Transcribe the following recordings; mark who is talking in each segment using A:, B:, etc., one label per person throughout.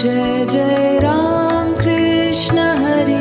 A: Jai Jai Ram Krishna Hari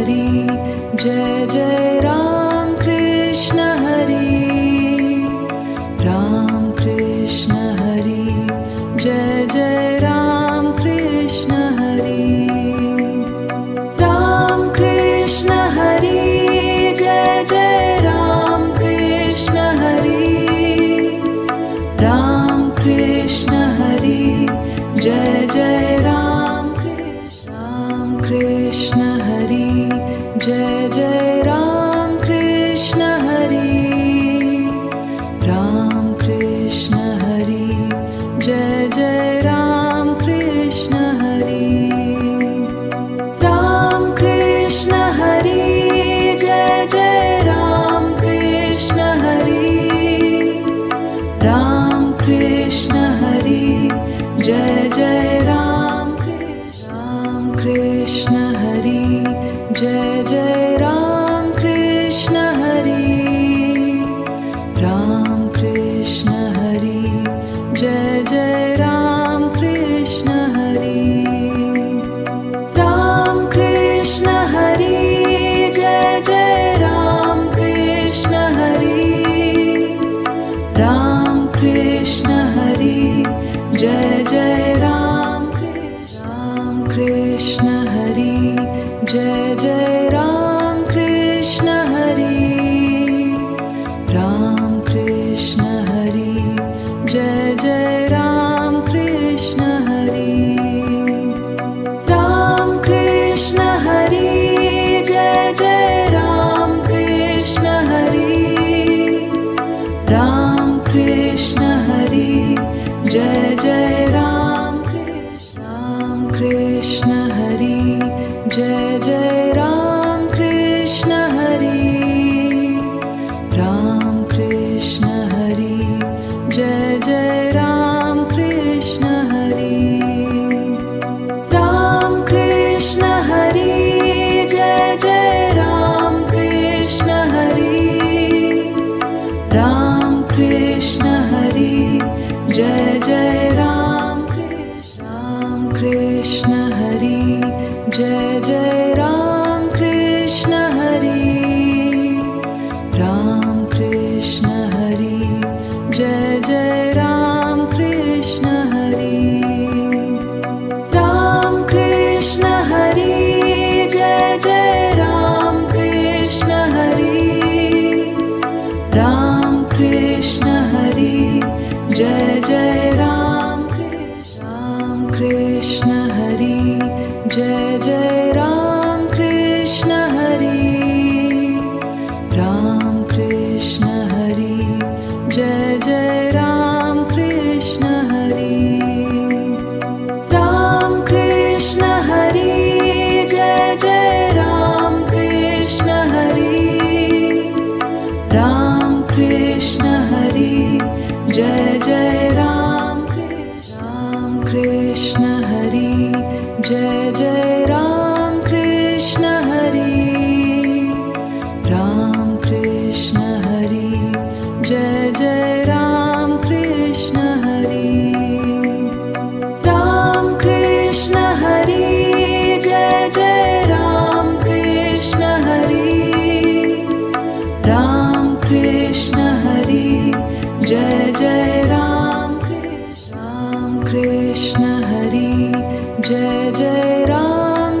A: Hari, Jai Jai Ram Krishna Hari, Ram Krishna Hari, Jai Jai Ram Krishna Hari, Ram Krishna Hari, Jai Jai Ram Krishna Hari, Ram Krishna Hari, Jai Jai Ram Krishna Hari, Jai Jai Ram Krishna Hari, Ram Krishna Hari, Jai Jai Ram Krishna Hari, Ram Krishna Hari, Jai Jai Ram Krishna Hari, Ram Krishna Hari, Jai Jai Ram Krishna Hari, Jai Jai Ram Krishna Hari, Ram Krishna Hari, Jai Jai Ram Krishna Hari, Ram Krishna Hari, Jai Jai Ram Krishna Hari, Ram Krishna Hari, Jai Jai Ram Krishna Hari, Jai Jai Ram Krishna Hari, Ram Krishna Hari, Jai Jai Ram Krishna Hari, Ram Krishna Hari, Jai Jai Ram Krishna Hari, Ram Krishna Hari, Jai Jai Ram Krishna Hari, Jai Jai Ram Krishna Hari, Ram Krishna Hari, Jai Jai Ram Krishna Hari, Ram Krishna Hari, Jai Jai Ram Krishna Hari, Ram Krishna Hari, Jai Jai Ram Krishna Hari, Jai Jai Ram Krishna Hari, Ram Krishna Hari, Jai Jai Ram Krishna Hari, Ram Krishna Hari, Jai Jai Ram Krishna Hari, Ram Krishna Hari, Jai Jai Ram Krishna Hari, Jai Jai Ram Krishna Hari, Ram Krishna Hari, Jai Jai Ram Krishna Hari, Ram Krishna Hari, Jai Jai Ram Krishna Hari, Ram Krishna Hari, Jai Jai Ram Krishna Hari, Jai Jai Ram Krishna Hari, Ram Krishna Hari, Jai Jai Ram Krishna Hari, Ram Krishna Hari, Jai Jai Ram Krishna Hari, Ram Krishna Hari, Jai Jai Ram Krishna Hari, Jai Jai Ram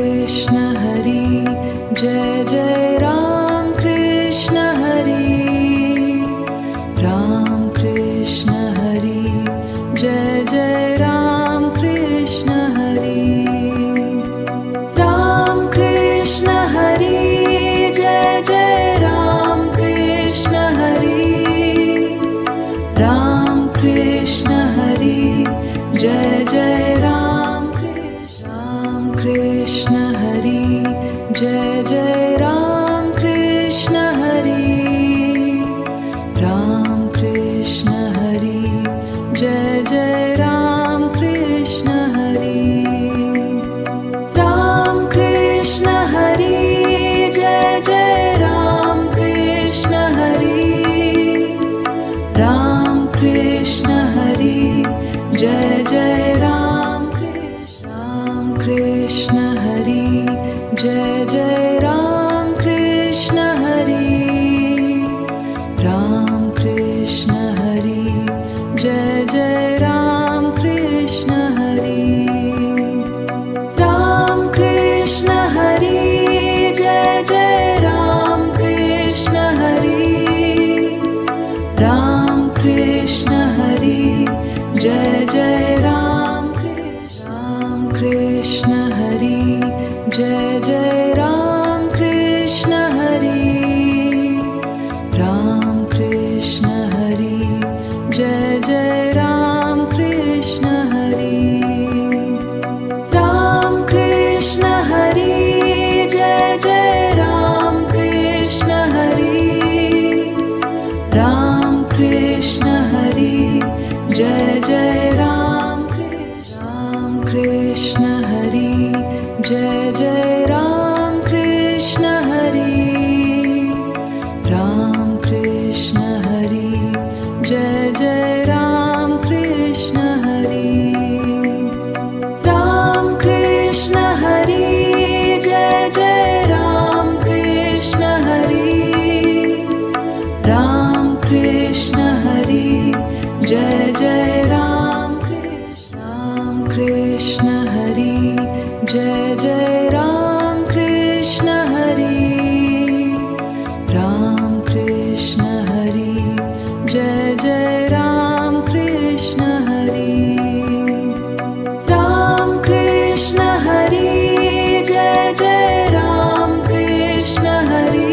A: Krishna Hari Jai Jai Ram Krishna Hari Ram Krishna Hari Jai Jai Ram Krishna Hari Ram Krishna Hari Jai Jai Ram Krishna Hari Ram Krishna Hari Jai Jai Ram Krishna Jai Jai Ram Krishna Hari Ram Krishna Hari Jai Jai Ram Krishna Hari Ram Krishna Hari Jai Jai Ram Krishna Hari Ram Krishna Hari Jai Jai Ram Krishna Hari Jai Jai Ram Krishna Hari Ram Krishna Hari Jai Jai Ram Krishna Hari Ram Krishna Hari Jai Jai Ram Krishna Hari Ram Krishna Hari Jai Jai Ram Krishna Hari Jai Jai Ram Krishna Hari Ram Krishna Hari Jai Jai Ram Krishna Hari Ram Krishna Hari Jai Jai Ram Krishna Hari Ram Krishna Hari Jai Jai Ram Krishna Hari Jai Jai Ram Krishna Hari Ram Krishna Hari Jai Jai Ram Krishna Hari Ram Krishna Hari Jai Jai Ram Krishna Hari Ram Krishna Hari Jai Jai Ram Krishna Hari Jai Jai Ram Krishna Hari Ram Krishna Hari Jai Jai Ram Krishna Hari Ram Krishna Hari Jai Jai Ram Krishna Hari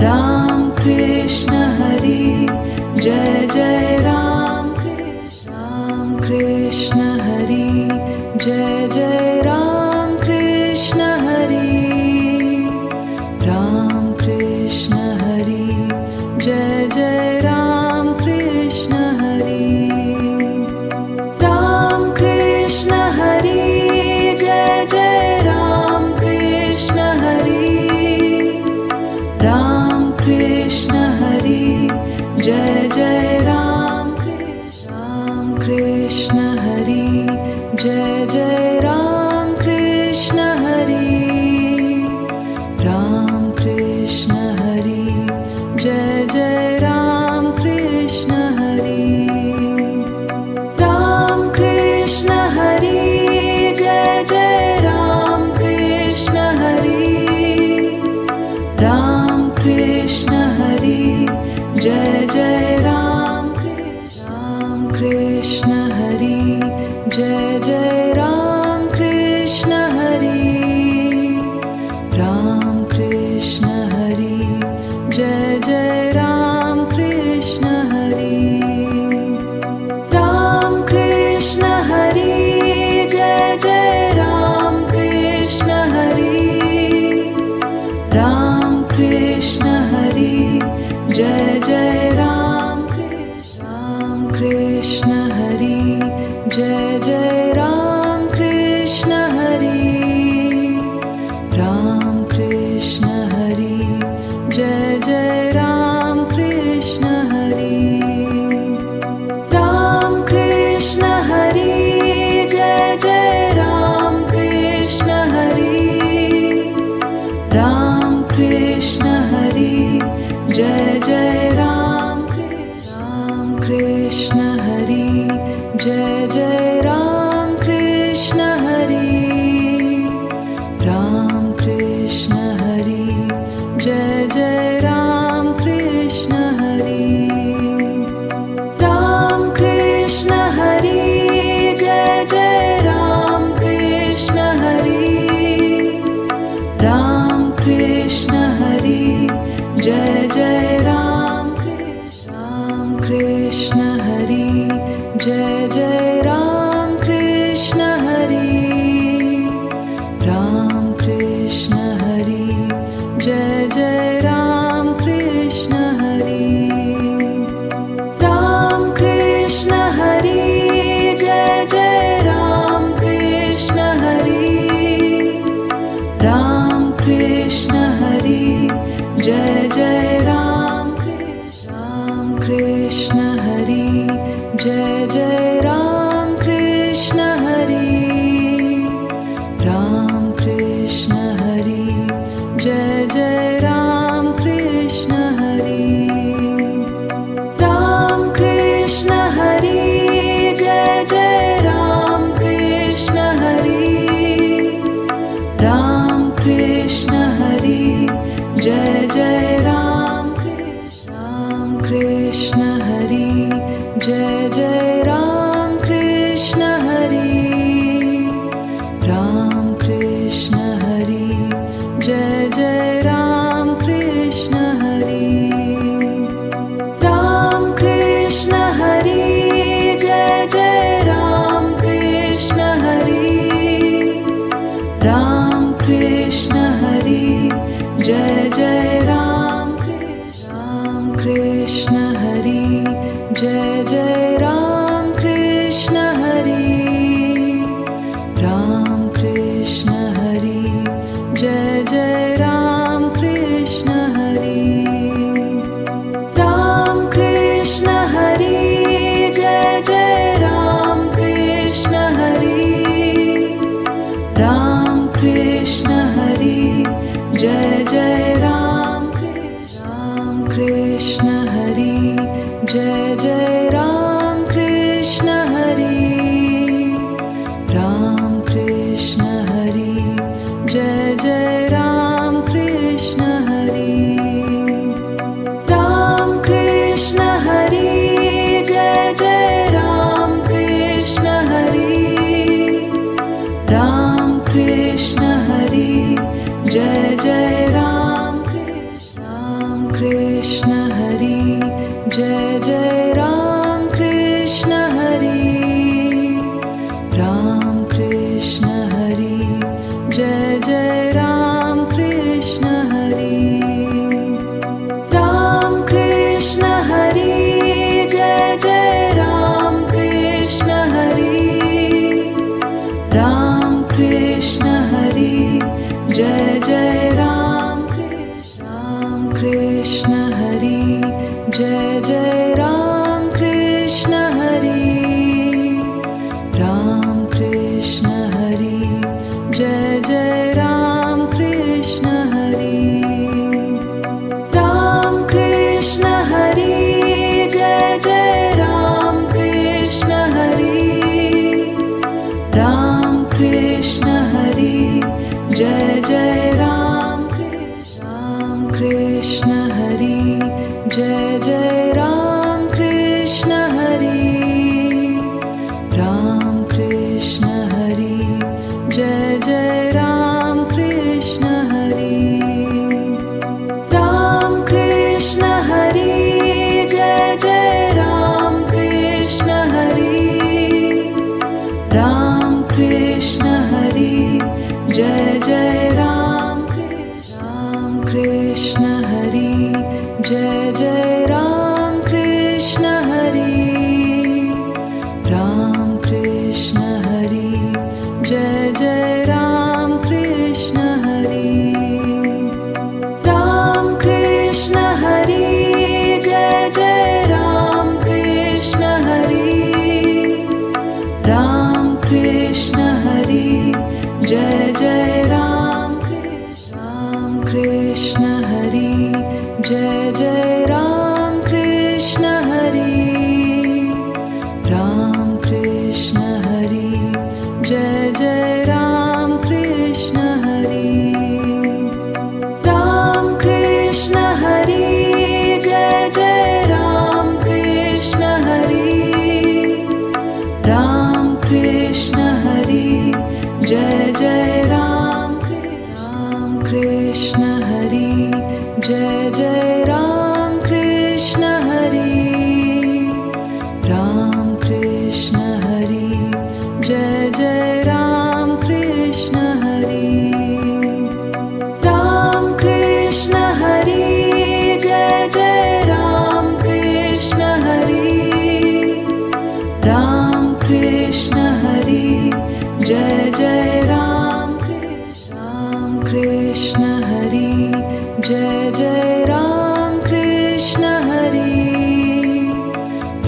A: Ram Krishna Hari Jai Jai Ram Krishna Hari Jai Jai Ram Krishna Hari Ram Krishna Hari Jai Jai Ram Krishna Hari Ram Krishna Hari Jai Jai Ram Krishna Hari Ram Krishna Hari Jai Jai Ram Krishna Hari Jai Jai Ram Krishna Hari Ram Krishna Hari Jai Jai Ram Krishna Hari Ram Krishna Hari Jai Jai Ram Krishna Hari Ram Krishna Hari Jai Jai Ram Krishna Hari Jai Jai Ram Krishna Hari Ram Krishna Hari Jai Jai Ram Krishna Hari Ram Krishna Hari Jai Jai Ram Krishna Hari Ram Krishna Hari Jai Jai Ram Krishna Hari Jai Jai Ram Krishna Hari Ram Krishna Hari Jai Jai Ram Krishna Hari Ram Krishna Hari Jai Jai Ram Krishna Hari Ram Krishna Hari Jai Jai Ram Krishna Hari Jai Jai Ram Krishna Ram Krishna Hari, Jai Jai Ram Krishna. Ram Krishna Hari, Jai Jai Ram Krishna Hari. Ram Krishna Hari, Jai Jai Ram Krishna Hari. Ram Krishna Hari, Jai Jai Ram Krishna Hari. Ram Krishna Hari, Jai Jai Ram Krishna. Ram Krishna Hari, Jai Jai Ram Krishna Hari. Ram Krishna Hari, Jai Jai Ram Krishna Hari. Ram Krishna Hari, Jai Jai Ram Krishna Hari. Ram Krishna Hari, Jai Jai Ram Krishna. Ram Krishna Hari, Jai Jai Ram Krishna Hari. Ram Krishna Hari, Jai Jai Ram Krishna Hari. Ram Krishna Hari, Jai Jai Ram Krishna Hari. Ram Krishna Hari, Jai Jai Ram Krishna. Ram Krishna Hari, Jai Jai Ram Krishna Hari. Ram Krishna Hari, Jai Jai Ram Krishna Hari. Ram Krishna Hari, Jai Jai Ram Krishna Hari. Ram Krishna Hari, Jai Jai Ram Krishna. Ram Krishna Hari, Jai Jai Ram Krishna Hari. Ram Krishna Hari, Jai Jai Ram Krishna Hari. Ram Krishna Hari, Jai Jai Ram Krishna Hari. Ram Krishna Hari, Jai Jai Ram Krishna Hari, Jai Jai Ram Krishna Hari. Ram Krishna Hari, Jai Jai Ram Krishna Hari. Ram Krishna Hari, Jai Jai Ram Krishna Hari. Ram Krishna Hari, Jai Jai Ram Krishna. Ram Krishna Hari, Jai Jai Ram Krishna Hari.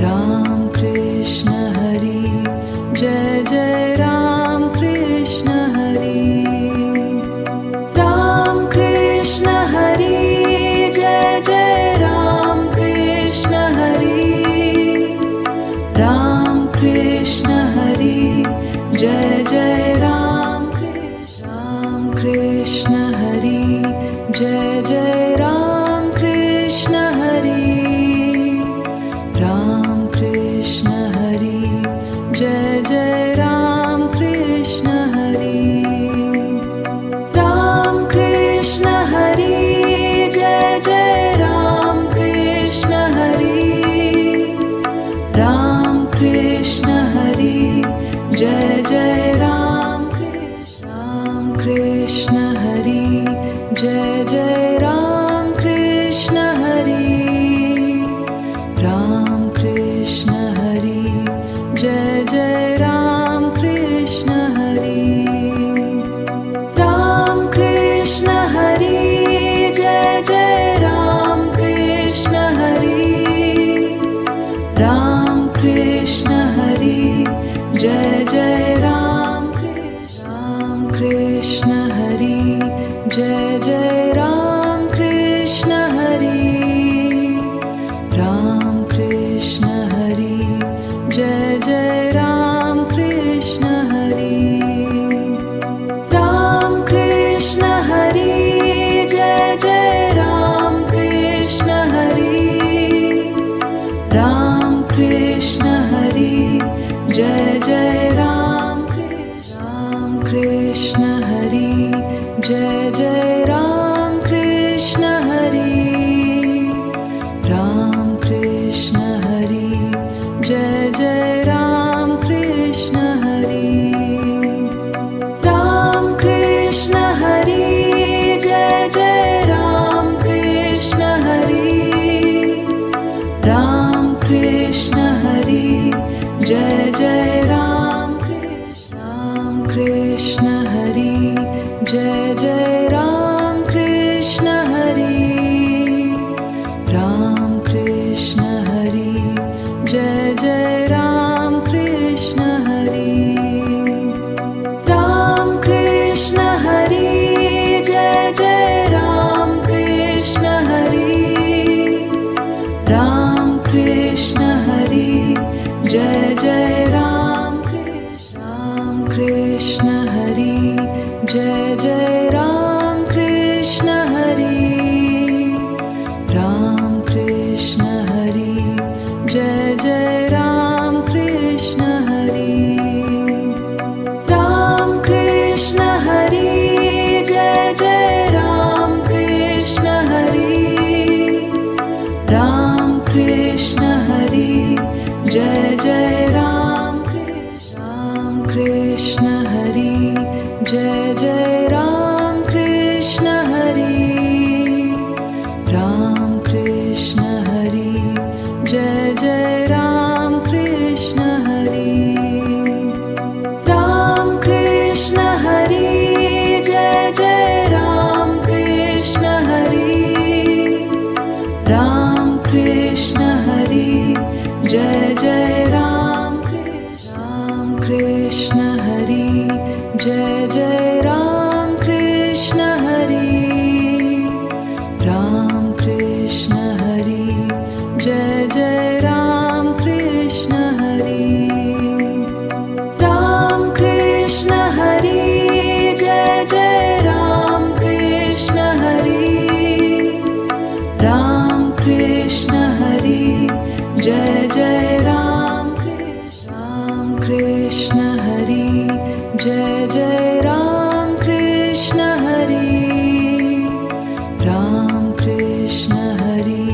A: Ram Krishna Hari, Jai Jai Ram Krishna Hari. Ram Krishna Hari, Jai Jai Ram Krishna Hari. Ram Krishna Hari, Jai Jai Ram Krishna. Ram Krishna Hari, Jai Jai Ram Krishna Hari. Ram Krishna Hari, Jai Jai Ram Krishna Hari. Ram Krishna Hari, Jai Jai Ram Krishna Hari. Ram Krishna Hari, Jai Jai Ram Krishna. Ram Krishna Hari, Jai Jai Ram Krishna Hari. Ram Krishna Hari, Jai Jai Ram Krishna Hari. Ram Krishna Hari, Jai Jai Ram Krishna Hari. Ram Krishna Hari, Jai Jai Ram Krishna. Ram Krishna Hari, Jai Jai Ram Krishna Hari. Ram Krishna Hari, Jai Jai Ram Krishna Hari. Ram Krishna Hari, Jai Jai Ram Krishna Hari. Ram Krishna Hari, Jai Jai Ram Krishna. Krishna Hari Jai Jai Ram Krishna Hari Ram Krishna Hari Jai Jai Ram Krishna Hari Ram Krishna Hari Jai Jai Ram Krishna Hari Ram Krishna Hari Jai Jai Ram Krishna Hari Jai Jai Ram Krishna Hari Ram Krishna Hari Jai Jai Ram Krishna Hari Ram Krishna Hari Jai Jai Ram Krishna Hari Ram Krishna Hari Jai Jai Ram Krishna Hari Jai Jai Ram Krishna Hari Ram Krishna Hari Jai Jai Ram Krishna Hari Ram Krishna Hari Jai Jai Ram Krishna Hari Ram Krishna Hari Jai Jai Ram Krishna Hari Jai Jai Ram Krishna Hari Ram Krishna Hari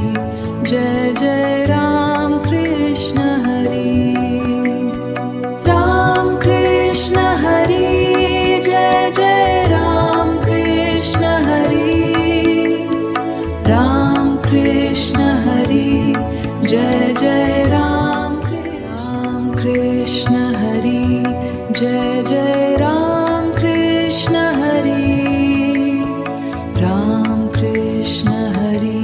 A: Jai Jai Ram Krishna Hari Ram Krishna Hari Jai Jai Ram Krishna Hari Ram Krishna Hari Jai Jai Ram Krishna Hari Jai Jai Ram Krishna Hari Ram Krishna Hari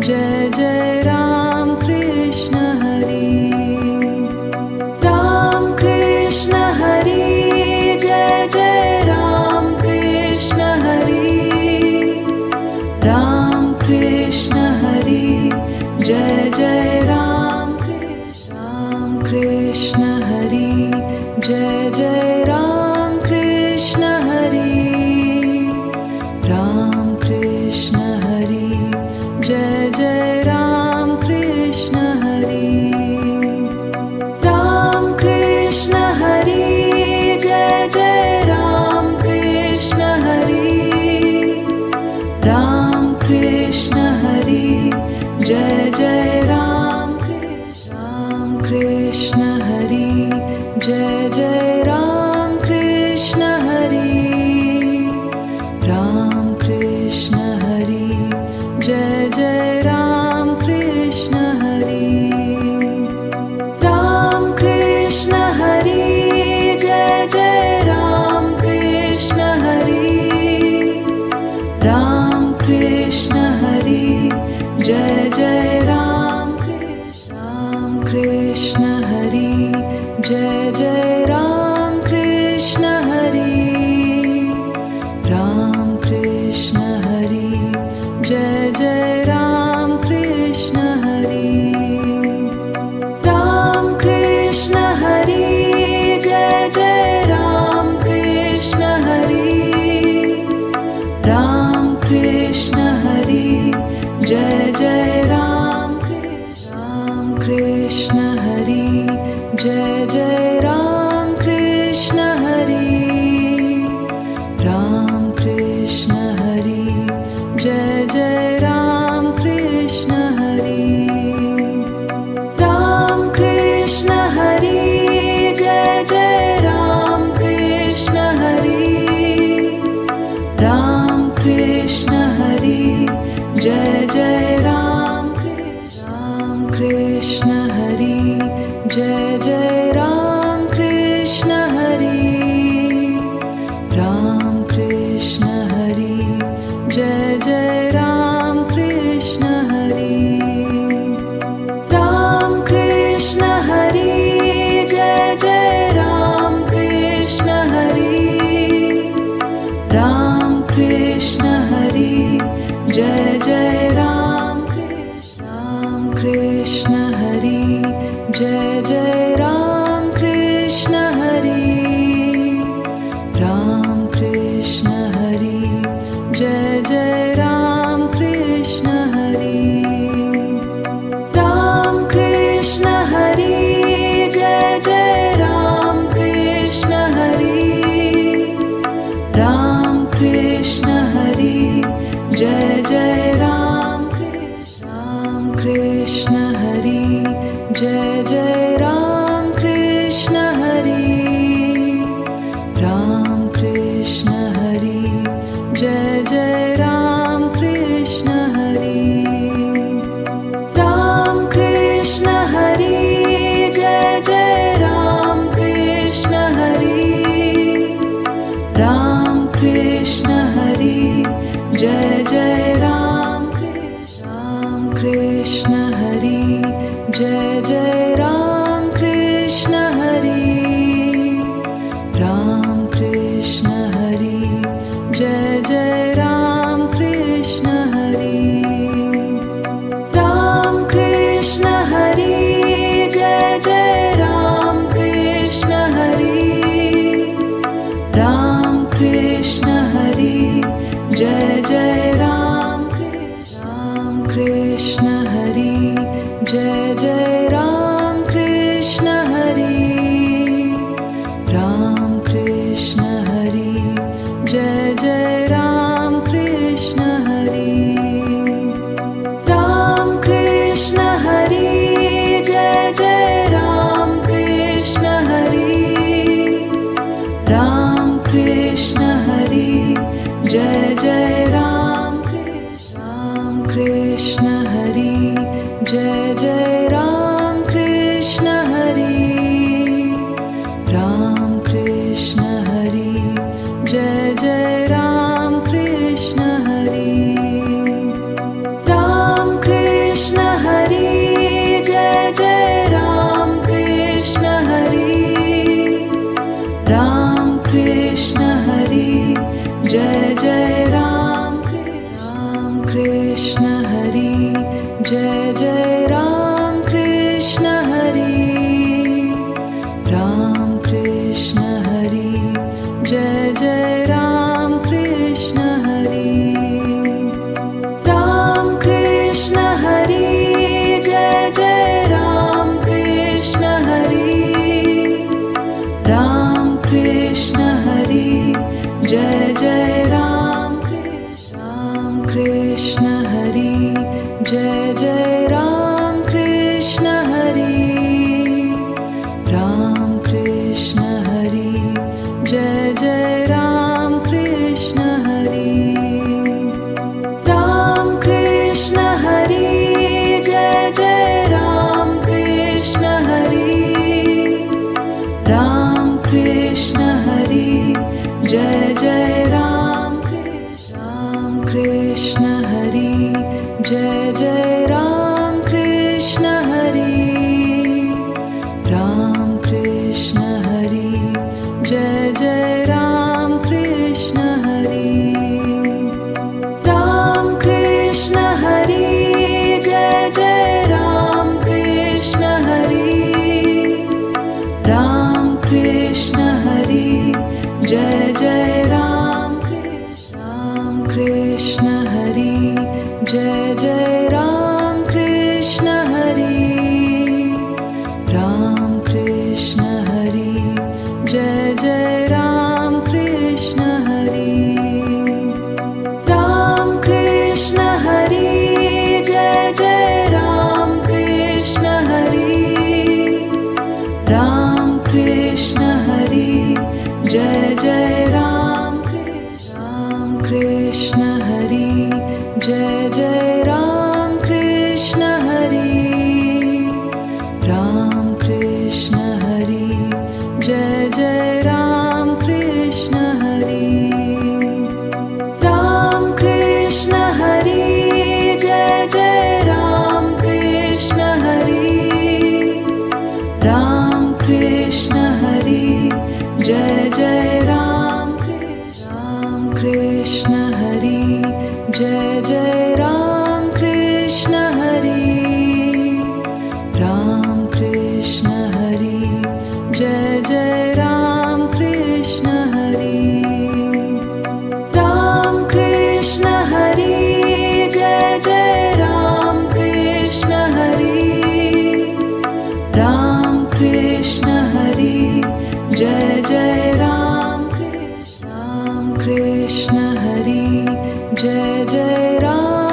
A: Jai Jai Ram Krishna Hari Ram Krishna Hari Jai Jai Ram Krishna Hari Ram Krishna Hari Jai Jai Ram Krishna Hari Jai Jai Ram Krishna Hari Ram Krishna Hari Jai Jai Ram Krishna Hari Ram Krishna Hari Jai Jai Ram Krishna Hari Ram Krishna Hari Jai Jai Ram Krishna Hari Jai Jai Ram Krishna Hari Ram Krishna Hari Jai Jai Ram Krishna Hari Ram Krishna Hari Jai Jai Ram Krishna Hari Ram Krishna Hari Jai Jai Ram Krishna Hari Jai Jai Ram Krishna Hari Ram Krishna Hari Jai Jai Ram Krishna Hari Ram Krishna Hari Jai Jai Ram Krishna Hari Ram Krishna Hari Jai Jai Ram Krishna Hari Jai Jai Ram Krishna Hari Ram Krishna Hari Jai Jai Ram Krishna Hari Ram Krishna Hari Jai Jai Ram Krishna Hari Ram Krishna Hari Jai Jai Ram Krishna Hari Jai Jai Ram Krishna Hari Ram Krishna Hari Jai Jai Ram Krishna Hari Ram Krishna Hari Jai Jai Ram Krishna Hari Ram Krishna Ram Krishna Hari, Jai Jai Ram Krishna Hari, Jai Jai Ram Krishna Hari, Ram Krishna Hari, Jai Jai Ram Krishna Hari, Ram Krishna Hari, Jai Jai Ram Krishna Hari, Ram Krishna Hari, Jai Jai Ram Krishna Hari, Jai Jai Ram Krishna Hari, Ram Krishna Hari, Jai Jai Ram Krishna Hari, Ram Krishna Hari, Jai Jai Ram Krishna Hari, Ram Krishna Hari, Jai Jai Ram Krishna Hari, Jai Jai Ram Krishna Hari, Ram Krishna Hari, Jai Jai Ram Krishna Hari, Ram Krishna Hari, Jai Jai Ram Krishna Hari, Ram Krishna Hari, Jai Jai Ram Krishna Hari, Jai Jai Ram Krishna Hari, Ram Krishna Hari, Jai Jai Ram Krishna Hari, Ram Krishna Hari, Jai Jai Ram Krishna Hari, Ram Krishna Hari, Jai Jai Ram Krishna Hari, Jai Jai Ram Krishna Hari, Ram Krishna Hari, Jai Jai Ram Krishna Hari, Ram Krishna Hari, Jai Jai Ram Krishna Hari, Ram Krishna Hari, Jai Jai Ram Krishna Hari, Jai Jai Ram Krishna Hari, Ram Krishna Hari, Jai Jai Ram Krishna Hari, Ram Krishna Hari, Jai Jai Ram Krishna Hari, Ram Krishna Hari, Jai Jai Ram Krishna Hari, Jai Jai Ram Krishna Hari, Ram Krishna Hari, Jai Jai Ram Krishna Hari, Ram Krishna Hari, Jai Jai Ram Krishna Hari, Ram Krishna Hari, Jai Jai Ram Krishna Hari, Jai Jai Ram Krishna Hari, Ram Krishna Hari, Jai Jai Ram Krishna Hari, Ram Krishna Hari, Jai Jai Ram Krishna Hari, Ram Krishna Hari, Jai Jai Ram Krishna Hari, Jai Jai Ram Krishna Hari, Ram Krishna Hari, Jai Jai Ram Krishna Hari, Ram Krishna Hari, Jai Jai Ram Krishna Hari, Ram Krishna Hari, Jai Jai Ram Krishna Hari, Jai Jai Ram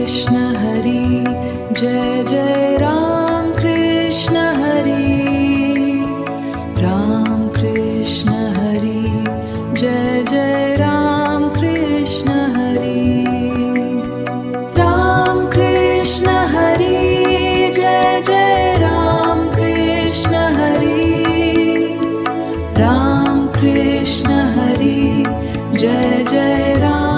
A: Krishna Hari, Jai Jai Ram Krishna Hari, Ram Krishna Hari, Jai Jai Ram Krishna Hari, Ram Krishna Hari, Jai Jai Ram Krishna Hari, Ram Krishna Hari, Jai Jai Ram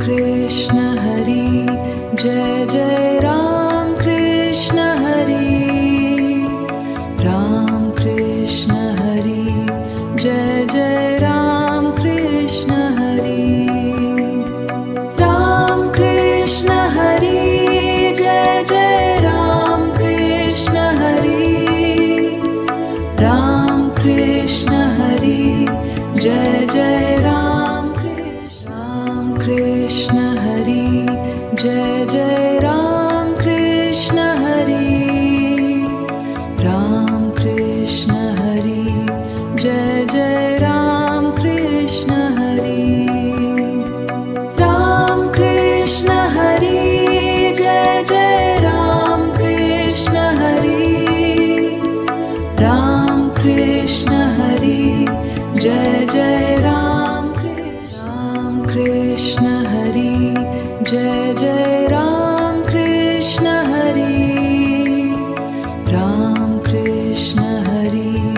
A: Krishna Hari, Jai Jai Ram Krishna Hari, Ram Krishna Hari, Jai Jai Ram Krishna Hari, Ram Krishna Hari, Jai Jai Ram Krishna Hari, Ram Krishna Hari, Jai Jai Ram Krishna Hari, Jai Jai Ram Krishna Hari, Ram Krishna Hari, Jai Jai Ram Krishna Hari, Ram Krishna Hari, Jai Jai Ram Krishna Hari, Ram Krishna Hari, Jai Jai Ram Krishna Hari, Jai Jai Ram Krishna Hari, Ram Krishna Hari,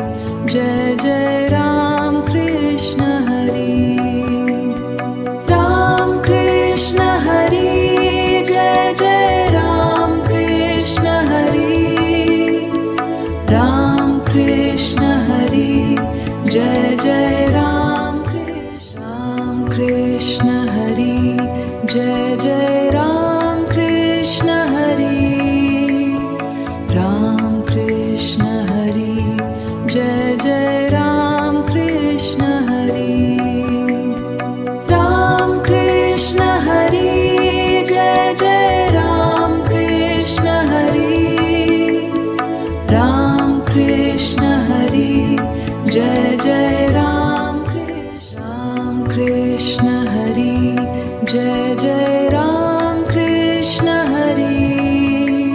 A: Jai Jai Ram Krishna Hari, Ram Krishna Hari, Jai Jai Ram Krishna Hari, Ram Krishna Hari, Jai Jai Ram Krishna Hari, Jai Jai Ram Krishna Hari, Ram Krishna Hari, Jai Jai Ram Krishna Hari, Ram Krishna Hari, Jai Jai Ram Krishna Hari, Ram Krishna Hari, Jai Jai Ram Krishna Hari, Jai Jai Ram Krishna Hari,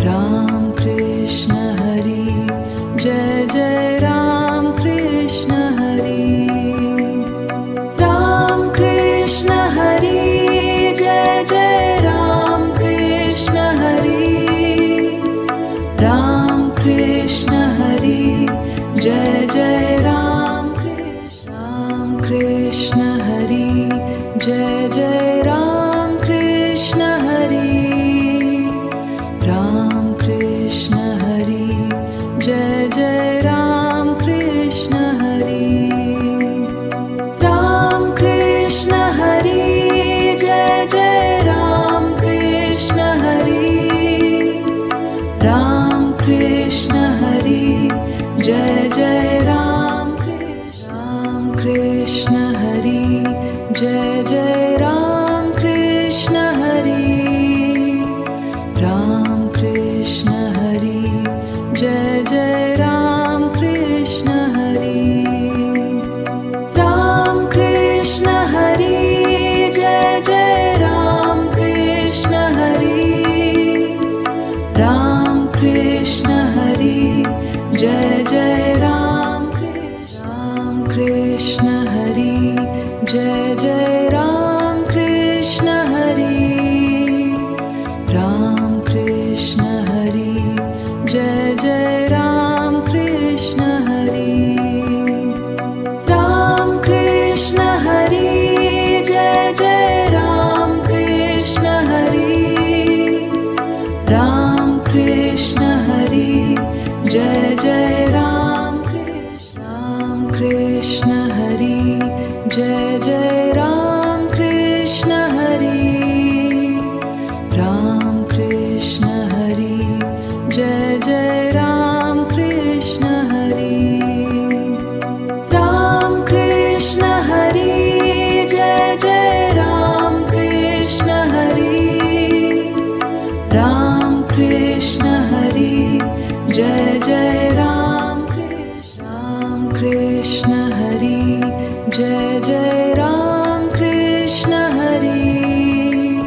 A: Ram Krishna Hari, Jai Jai Ram Krishna Hari, Ram Krishna Hari, Jai Jai Ram Krishna Hari, Ram Krishna Hari, Jai Jai Ram Krishna Hari, Jai Jai Ram Krishna Hari, Ram Krishna Hari, Jai Jai Ram Krishna Hari, Ram Krishna Hari, Jai Jai Ram Krishna Hari, Ram Krishna Hari, Jai Jai Ram Krishna Hari, Jai Jai Ram Krishna Hari, Ram Krishna Hari, Jai Jai Ram Krishna Hari, Ram Krishna Hari, Jai Jai Ram Krishna Hari, Ram Krishna Hari, Jai Jai Ram Krishna Hari, Jai Jai Ram Krishna Hari, Ram Krishna Hari, Jai Jai Ram Krishna Hari, Ram Krishna Hari, Jai Jai Ram Krishna Hari, Ram Krishna Hari, Jai Jai Ram Krishna Hari, Jai Jai Ram Krishna Hari, Ram Krishna Hari, Jai Jai Ram Krishna Hari, Ram Krishna Hari, Jai Jai Ram Krishna Hari, Ram Krishna Hari, Jai Jai Ram Krishna Hari, Jai Jai Ram Krishna Hari,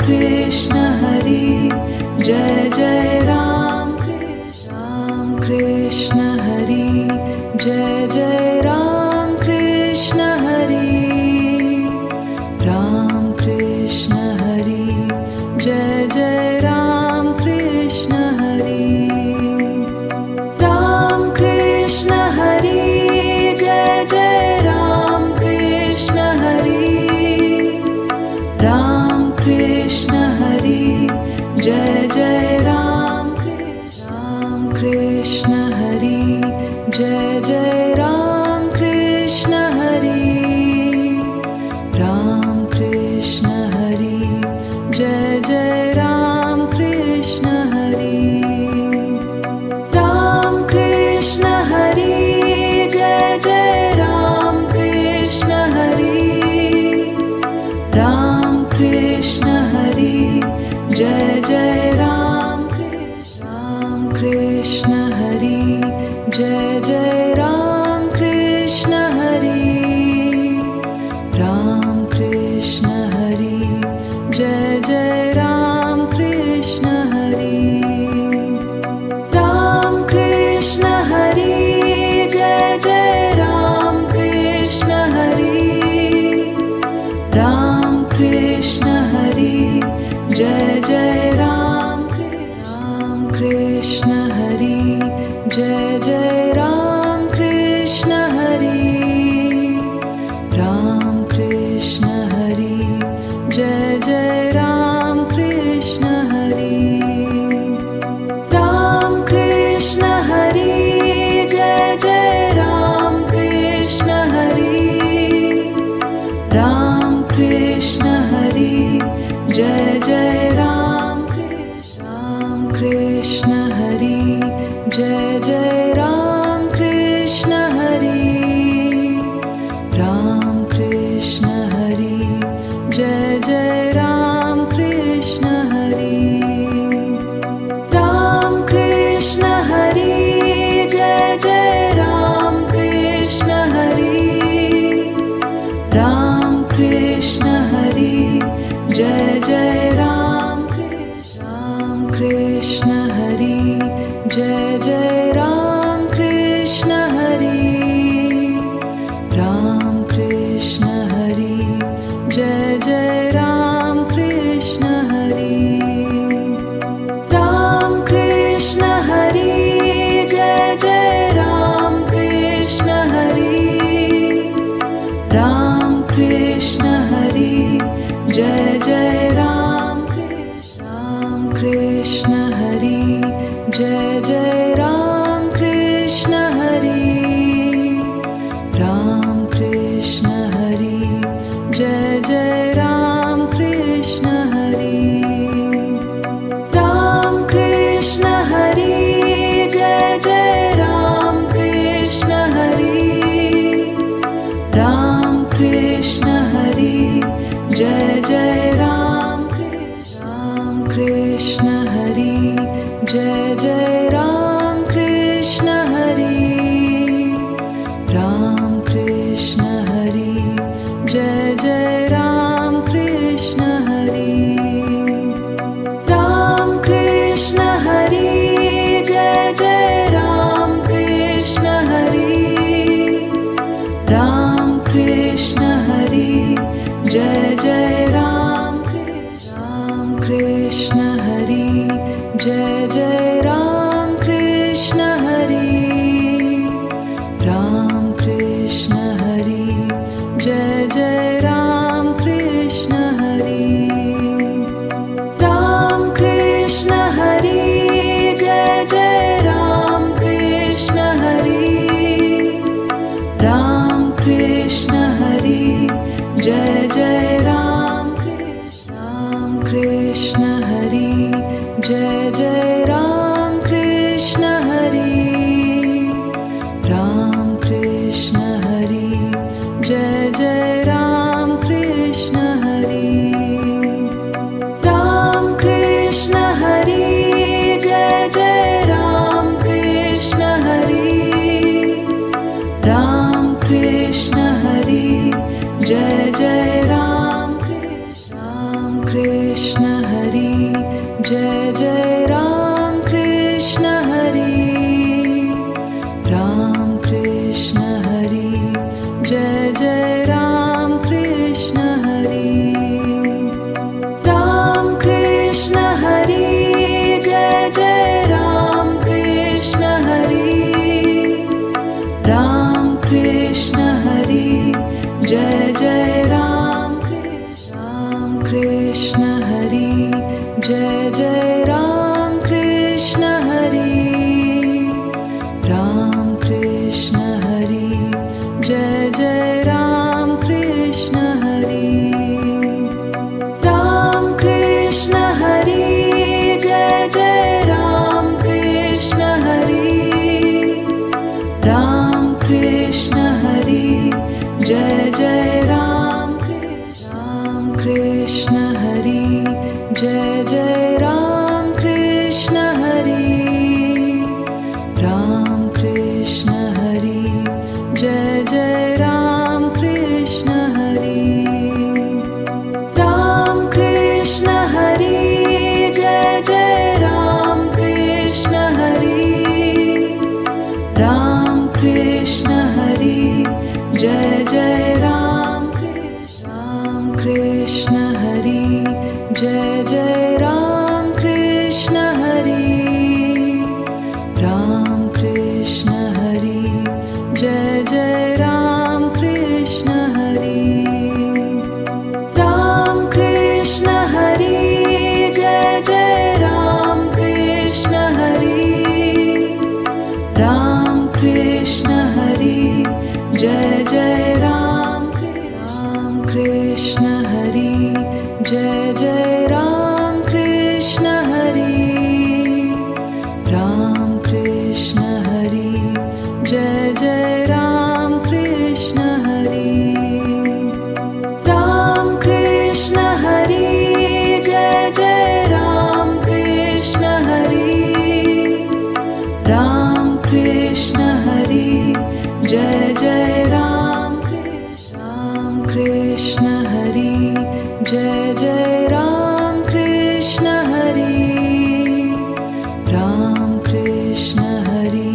A: Krishna Hari, Jai Jai Ram Krishna Hari, Jai Jai Ram Krishna Hari, Ram Krishna Hari, Jai Jai Ram Krishna Hari, Ram Krishna Hari, Jai Jai Ram Krishna Hari, Ram Krishna Hari, Jai Jai Ram Krishna Hari, Jai Jai Ram Krishna Hari, Ram Krishna Hari, Jai Jai Ram Krishna Hari, Ram Krishna Hari, Jai Jai Ram Krishna Hari, Ram Krishna Hari, Jai Jai Ram Krishna Hari, Jai Jai Ram Krishna Hari, Ram Krishna Hari, Jai Jai Ram Krishna Hari, Ram Krishna Hari, Jai Jai Ram Krishna Hari, Ram Krishna Hari, Jai Jai Ram Krishna Hari, Jai Jai Ram Krishna Hari, Ram Krishna Hari, Jai Jai Ram Krishna Hari, Ram Krishna Hari, Jai Jai Ram Krishna Hari, Ram Krishna Hari, Jai Jai Ram Krishna Hari, Jai Jai Ram Krishna Hari, Ram Krishna Hari, Jai Jai Ram Krishna Hari, Ram Krishna Hari, Jai Jai Ram Krishna Hari, Ram Krishna Hari, Jai Jai Ram Krishna Hari, Jai Jai Ram Krishna Hari, Ram Krishna Hari, Jai Jai Ram Krishna Hari, Ram Krishna Hari, Jai Jai Ram Krishna Hari, Ram Krishna Hari, Jai Jai Ram Krishna Hari, Jai Jai Ram Krishna Hari, Ram Krishna Hari, Jai Jai Ram Krishna Hari, Ram Krishna Hari, Jai Jai Ram Krishna Hari, Ram Krishna Hari, Jai Jai Ram Krishna Hari, Jai Jai Ram Krishna Hari, Ram Krishna Hari, Jai Jai Ram Krishna Hari, Ram Krishna Hari, Jai Jai Ram Krishna Hari, Ram Krishna Hari, Jai Jai Ram Krishna Hari, Jai Jai Ram Krishna Hari, Ram Krishna Hari, Jai Jai Ram Krishna Hari, Ram Krishna Hari, Jai Jai Ram Krishna Hari, Ram Krishna Hari, Jai Jai Ram Krishna Hari, Jai Jai Ram Krishna Hari, Ram Krishna Hari, Jai Jai Ram Krishna Hari, Ram Krishna Hari, Jai Jai Ram Krishna Hari, Ram Krishna Hari, Jai Jai Ram Krishna Hari Jai Jai Ram Krishna Hari Ram Krishna Hari Jai Jai Ram Krishna Hari Ram Krishna Hari Jai Jai Ram Krishna Hari Ram Krishna Hari Jai Jai Ram Krishna Hari Jai Jai Ram Krishna Hari Ram Krishna Hari Jai Jai Ram Krishna Hari Ram Krishna Hari Jai Jai Ram Krishna Hari Ram Krishna Hari Jai Jai Ram Krishna Hari Jai Jai Ram Krishna Hari Ram Krishna Hari Jai Jai Ram Krishna Hari Ram Krishna Hari Jai Jai Ram Krishna Hari Ram Krishna Hari Jai Jai Ram Krishna Hari Jai Jai Ram Krishna Hari Ram Krishna Hari Jai Jai Ram Krishna Hari Ram Krishna Hari Jai Jai Ram Krishna Hari Ram Krishna Hari Jai Jai Ram Krishna Hari Jai Jai Ram Krishna Hari Ram Krishna Hari Jai Jai Ram Krishna Hari Ram Krishna Hari Jai Jai Ram Krishna Hari Ram Krishna Hari Jai Jai Ram Krishna Hari Jai Jai Ram Krishna Hari Ram Krishna Hari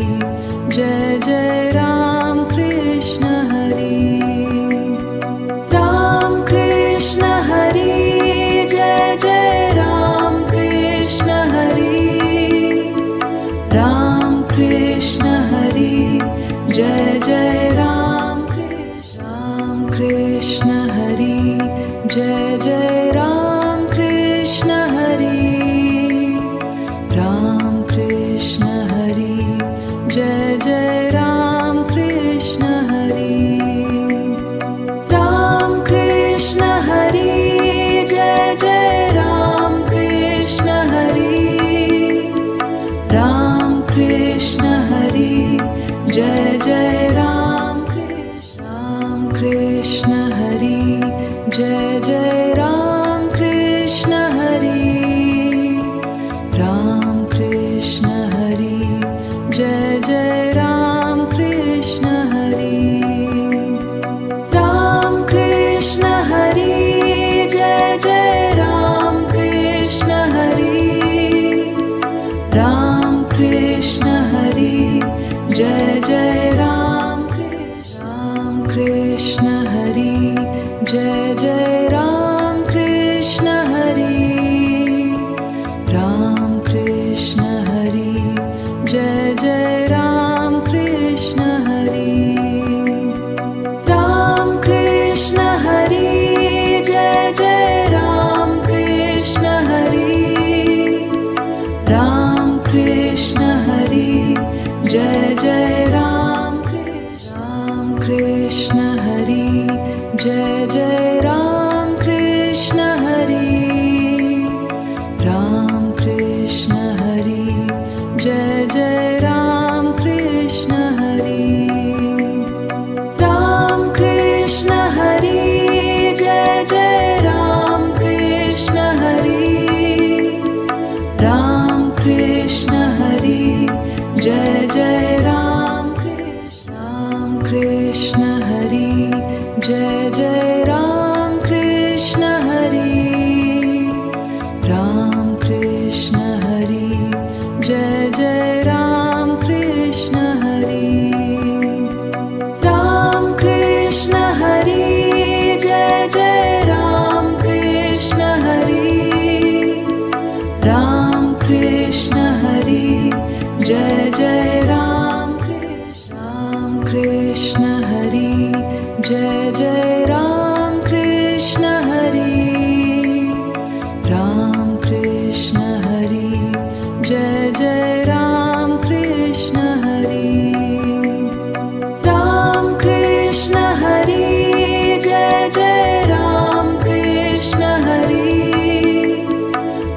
A: Jai Jai Ram Krishna Hari Ram Krishna Hari Jai Jai Ram Krishna Hari Ram Krishna Hari Jai Jai Ram Krishna Hari Jai Jai Ram Krishna Hari Ram Krishna Hari Jai Jai Ram Krishna Hari Ram Krishna Hari Jai Jai Ram Krishna Hari Ram Krishna Hari Jai Jai Ram Krishna Hari Jai Jai Ram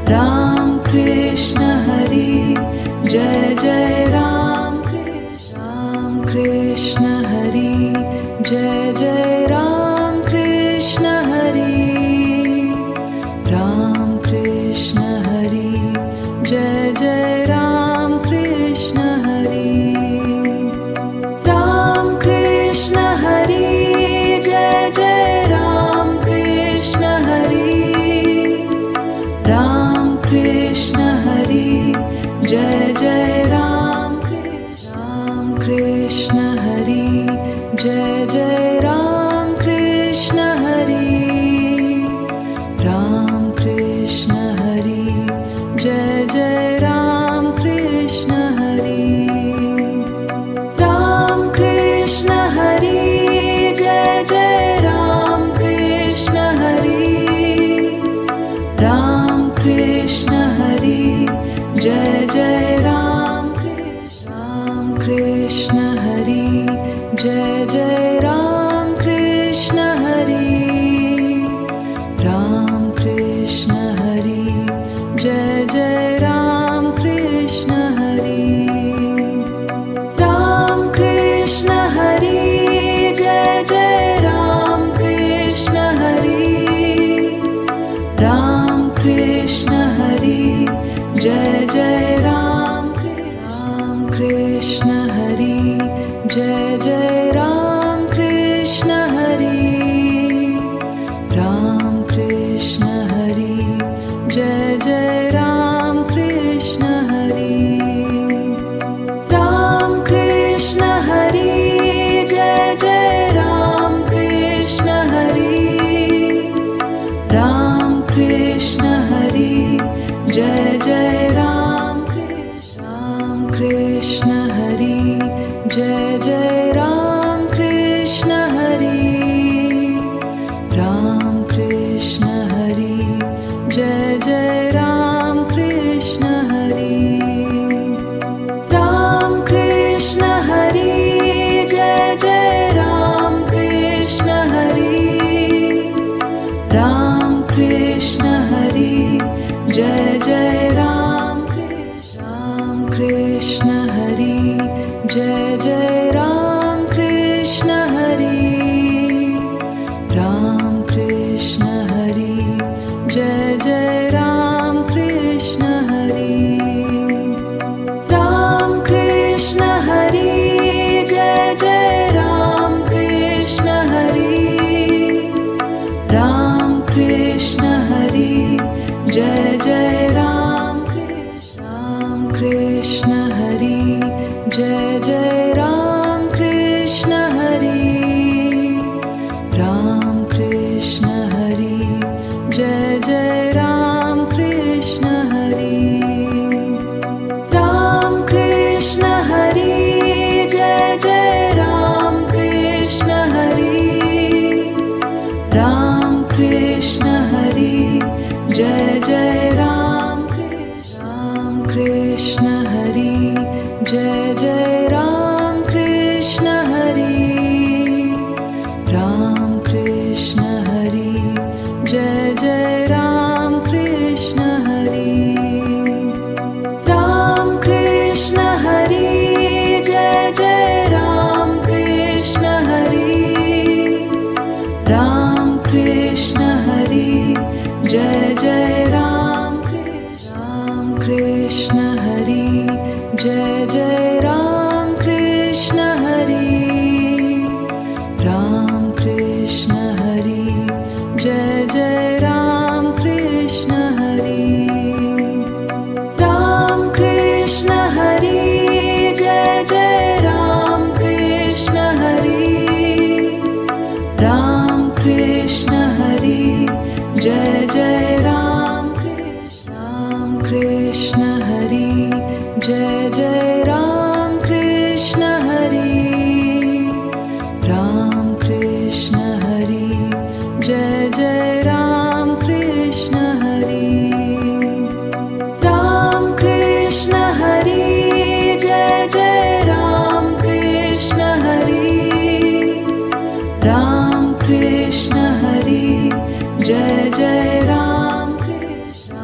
A: Ram Krishna Hari, Jai Jai Ram Krishna Hari, Jai Jai Ram Krishna Hari, Ram Krishna Hari, Jai Jai Ram Krishna Hari, Ram Krishna Hari, Jai Jai Ram Krishna Hari, Ram Krishna Hari, Jai Jai Ram Krishna Hari, Jai Jai Ram Krishna Hari, Ram Krishna Hari, Jai Jai Ram Krishna Hari, Ram Krishna Hari, Jai Jai Ram Krishna Hari, Ram Krishna Hari, Jai Jai Ram Krishna Hari, Jai Jai Ram Krishna Hari, Ram Krishna Hari, Jai Jai Ram Krishna Hari, Ram Krishna Hari, Jai Jai Ram Krishna Hari, Ram Krishna Hari, Jai Jai Ram Krishna Hari, Jai Jai Ram Krishna Hari, Ram Krishna Hari, Jai Jai Ram Krishna Hari, Ram Krishna Hari, Jai Jai Ram Krishna Hari, Ram Krishna Hari, Jai Jai Ram Krishna Hari, Jai Jai Ram Krishna Hari, Ram Krishna Hari, Jai Jai Ram Krishna Hari, Ram Krishna Hari, Jai Jai Ram Krishna Hari, Ram Krishna Hari, Jai Jai Ram Krishna Hari, Jai Jai Ram Krishna Hari, Ram Krishna Hari, Jai Jai Ram Krishna Hari, Ram Krishna Hari, Jai Jai Ram Krishna Hari, Ram Krishna Hari, Jai Jai Ram Krishna Hari, Jai Jai Ram Krishna Hari, Ram Krishna Hari, Jai Jai Ram Krishna Hari, Ram Krishna Hari, Jai Jai Ram Krishna Hari, Ram Krishna Hari, Jai Jai Ram Krishna Hari, Jai Jai Ram Krishna Hari, Ram Krishna Hari, Jai Jai Ram Krishna Hari, Ram Krishna Hari, Jai Jai Ram Krishna Hari, Ram Krishna Hari, Jai Jai Ram Krishna Hari, Jai Jai Ram Krishna Hari, Ram Krishna Hari, Jai Jai Ram Krishna Hari, Ram Krishna Hari, Jai Jai Ram Krishna Hari, Ram Krishna Hari, Jai Jai Ram Krishna Hari, Jai Jai Ram Krishna Hari, Ram Krishna Hari, Jai Jai Ram Krishna Hari, Ram Krishna Hari, Jai Jai Ram Krishna Hari, Ram Krishna Hari, Jai Jai Ram Krishna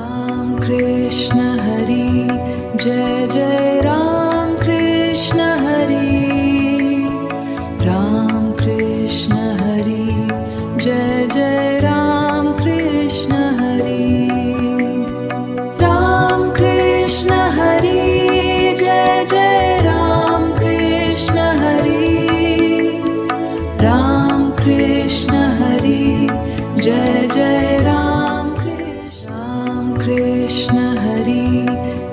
A: Krishna Hari,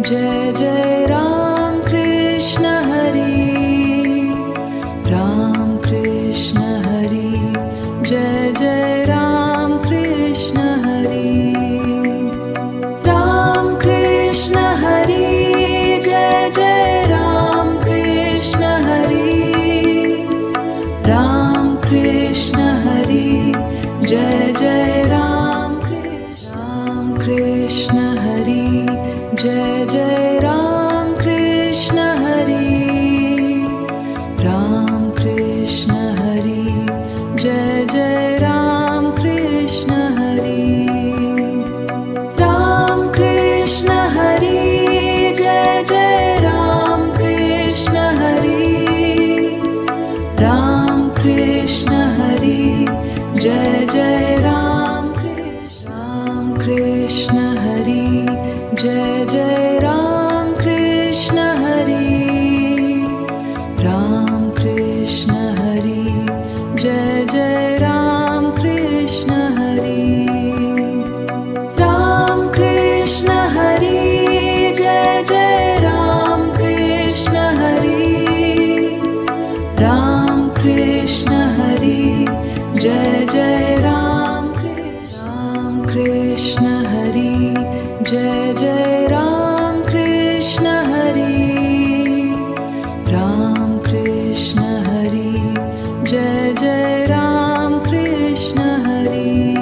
A: Jai Jai Ram Krishna Hari, Ram Krishna Hari, Jai Jai Ram Krishna Hari, Ram Krishna Hari, Jai Jai Ram Krishna Hari, Ram Krishna Hari, Jai Jai Ram Krishna Hari, Jai Jai Ram Krishna Hari, Ram Krishna Hari, Jai Jai Ram Krishna Hari, Ram Krishna Hari, Jai Jai Ram Krishna Hari, Ram Krishna Hari, Jai Jai Ram Krishna Hari, Jai Jai Ram Krishna Hari, Ram Krishna Hari, Jai Jai Ram Krishna Hari, Ram Krishna Hari, Jai Jai Ram Krishna Hari, Ram Krishna Hari, Jai Jai Ram Krishna Hari, Jai Jai Ram Krishna Hari, Ram Krishna Hari, Jai Jai Ram Krishna Hari,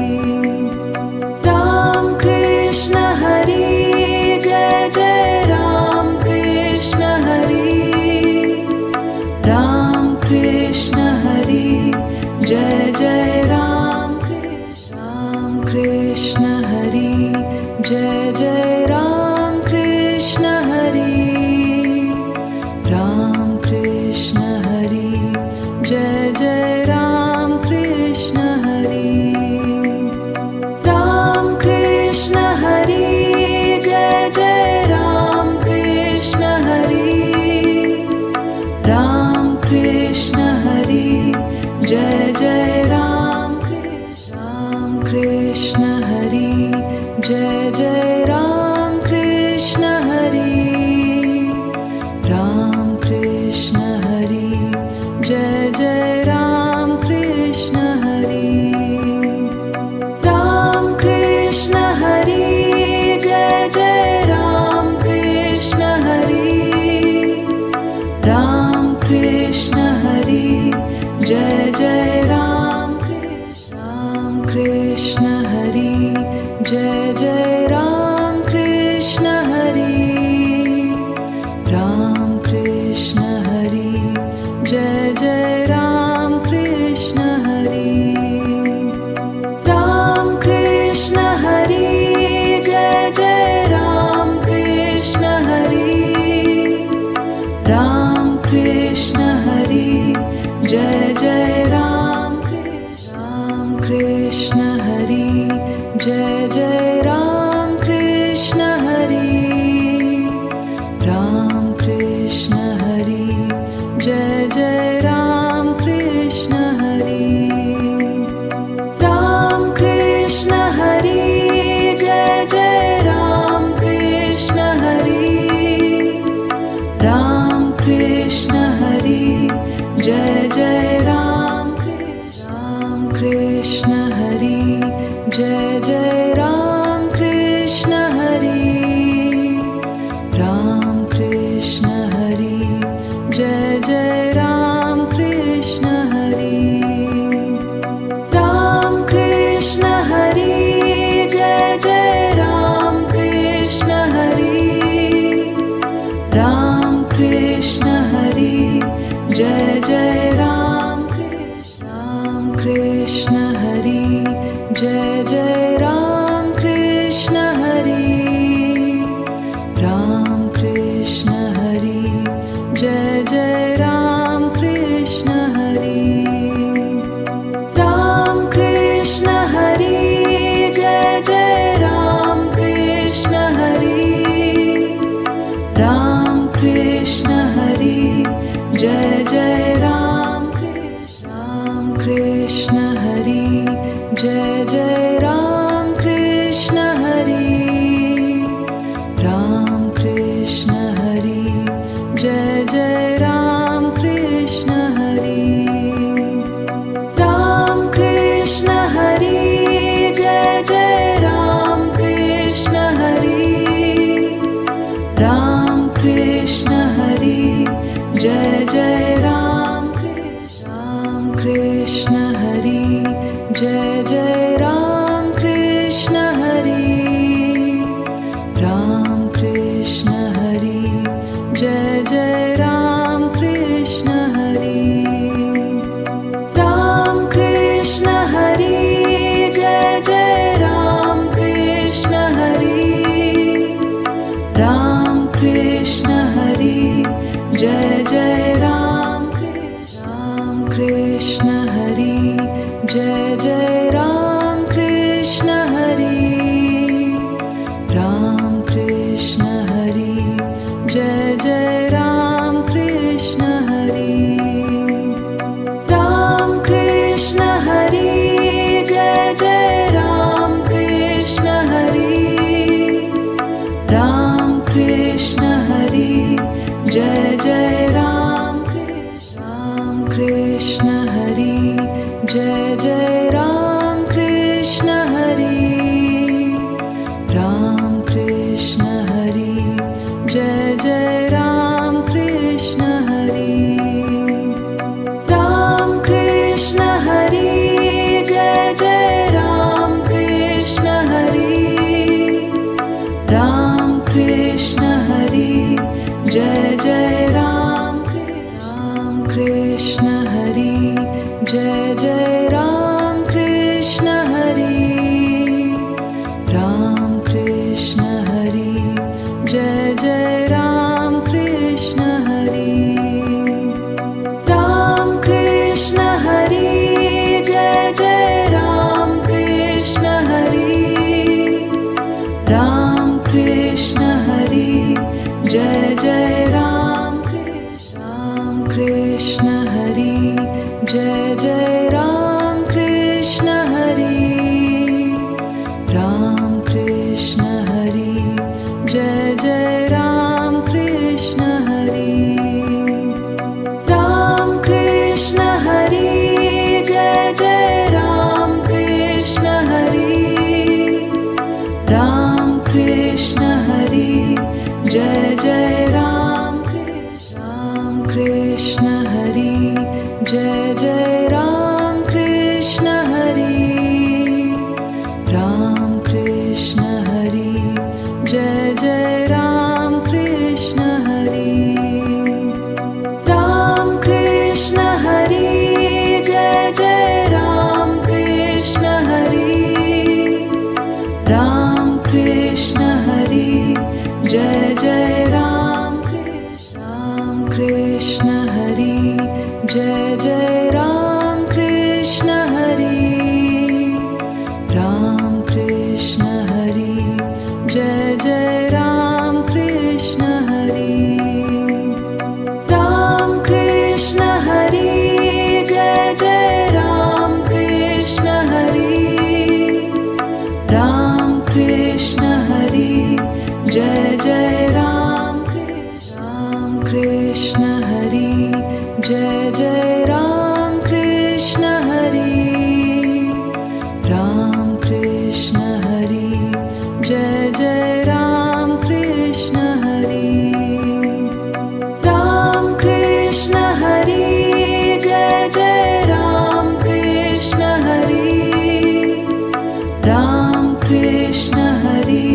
A: Ram Krishna Hari, Jai Jai Ram Krishna Hari, Ram Krishna Hari, Jai Jai Ram Krishna Hari, Jai Jai Ram Krishna Hari, Ram Krishna Hari, Jai Jai Ram Krishna Hari, Ram Krishna Hari, Jai Jai Ram Krishna Hari, Ram Krishna Hari, Jai Jai Ram Krishna Hari, Jai Jai Ram Krishna Hari, Ram Krishna Hari, Jai Jai Ram Krishna Hari, Ram Krishna Hari, Jai Jai Ram Krishna Hari, Ram Krishna Hari, Jai Jai Ram Krishna Hari, Jai Jai Ram Krishna Hari, Ram Krishna Hari, Jai Jai Ram Krishna Hari, Ram Krishna Hari, Jai Jai Ram Krishna Hari, Ram Krishna Hari, Jai Jai Ram Krishna Hari, Jai Jai Ram Krishna Hari, Ram Krishna Hari, Jai Jai Ram Krishna Hari, Ram Krishna Hari, Jai Jai Ram Krishna Hari, Ram Krishna Hari, Jai Jai Ram Krishna Hari, Jai Jai Ram Krishna Hari, Ram Krishna Hari, Jai Jai Ram Krishna Hari, Ram Krishna Hari, Jai Jai Ram Krishna Hari, Ram Krishna Hari, Jai Jai Ram Krishna Hari, Jai Jai Ram Jai Ram Krishna Hari Ram Krishna Hari Jai Jai Ram Krishna Hari Jai Jai Ram Krishna Hari Ram Krishna Hari Jai Jai Ram Krishna Hari Ram Krishna Hari Jai Jai Ram Krishna Hari Ram Krishna Hari Jai Jai Ram Krishna Hari Jai Jai Ram Krishna Hari Ram Krishna Hari Jai Jai Ram Krishna Hari Ram Krishna Hari Jai Jai Ram Krishna Hari Ram Krishna Hari Jai Jai Ram Krishna Hari Jai Jai Ram Krishna Hari Ram Krishna Hari Jai Jai Ram Krishna Hari Ram Krishna Hari Jai Jai Ram Krishna Hari Ram Krishna Hari Jai Jai Ram Krishna Hari Jai Jai Ram Krishna Hari Ram Krishna Hari Jai Jai Ram Krishna Hari Ram Krishna Hari Jai Jai Ram Krishna Hari Ram Krishna Hari Jai Jai Ram Krishna Hari Jai Jai Ram Krishna Hari Ram Krishna Hari Jai Jai Ram Krishna Hari Ram Krishna Hari Jai Jai Ram Krishna Hari Ram Krishna Hari Jai Jai Ram Krishna Hari Jai Jai Ram Krishna Hari Ram Krishna Hari Jai Jai Ram Krishna Hari Ram Krishna Hari Jai Jai Ram Krishna Hari Ram Krishna Hari Jai Jai Ram Krishna Hari Jai Jai Ram Krishna Hari Ram Krishna Hari Jai Jai Ram Krishna Hari Ram Krishna Hari Jai Jai Ram Krishna Hari Ram Krishna Hari Jai Jai Ram Krishna Hari Jai Jai Ram Krishna Hari Ram Krishna Hari Jai Jai Ram Krishna Hari Ram Krishna Hari Jai Jai Ram Krishna Hari Ram Krishna Hari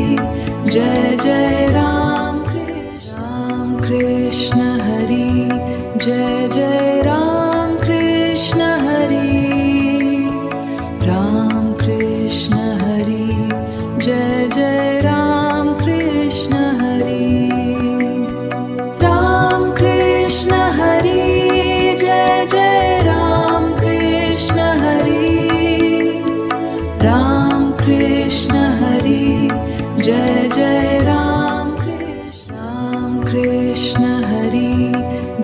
A: Jai Jai Ram Krishna Hari Jai Jai Ram Krishna Hari Ram Krishna Hari Jai Jai Ram Krishna Hari Ram Krishna Hari Jai Jai Ram Krishna Hari Ram Krishna Hari Jai Jai Ram Krishna Hari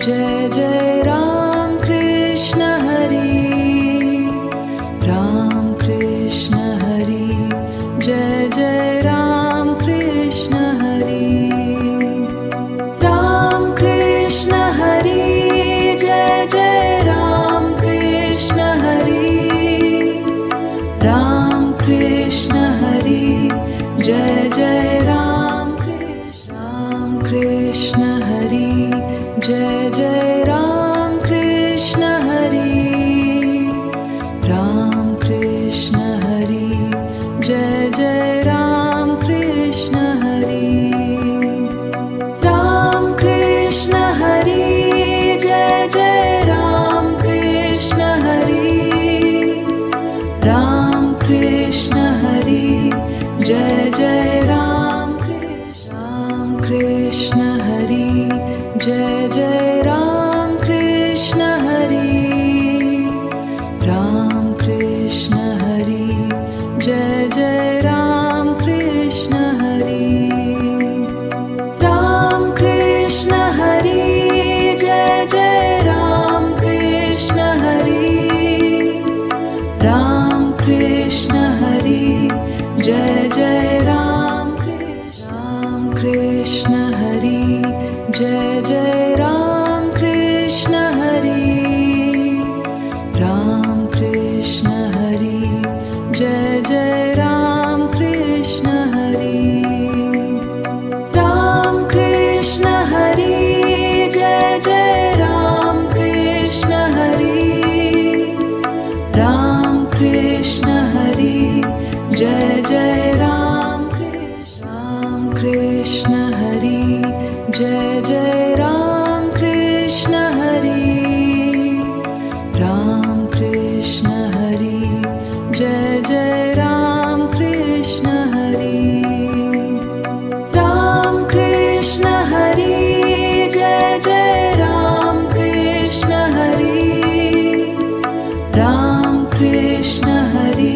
A: Jai Jai Ram Krishna Hari Ram Krishna Hari Jai Jai Ram Krishna Hari Ram Krishna Hari Jai Jai Ram Krishna Hari Ram Krishna Hari Jai Ram Krishna Hari Ram Krishna Hari Jai Jai Ram Krishna Hari Ram Krishna Hari Jai Jai Ram Krishna Hari Jai Jai Ram Krishna Hari Ram Krishna Hari Jai Jai Ram Krishna Hari Ram Krishna Hari Jai Jai Ram Krishna Hari Ram Krishna Hari Jai Jai Ram Krishna Hari Jai Jai Ram Krishna Hari Ram Krishna Hari Jai Jai Ram Krishna Hari Ram Krishna Hari Jai Jai Ram Krishna Hari Ram Krishna Hari Jai Jai Ram Krishna Hari Jai Jai Ram Krishna Hari Ram Krishna Hari Jai Jai Ram Krishna Hari Ram Krishna Hari Jai Jai Ram Krishna Hari Ram Krishna Hari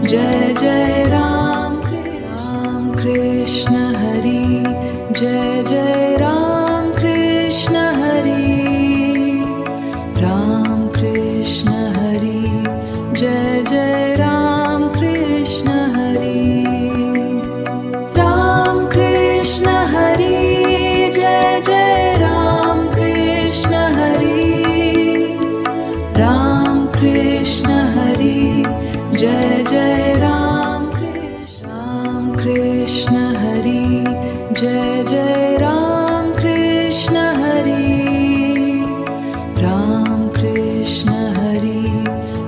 A: Jai Jai Ram Krishna Hari Jai Jai Ram Krishna Hari Ram Krishna Hari Jai Jai Ram Krishna Hari Ram Krishna Hari Jai Jai Ram Krishna Hari Ram Krishna Hari Jai Jai Ram Krishna Hari Jai Jai Ram Krishna Hari Ram Krishna Hari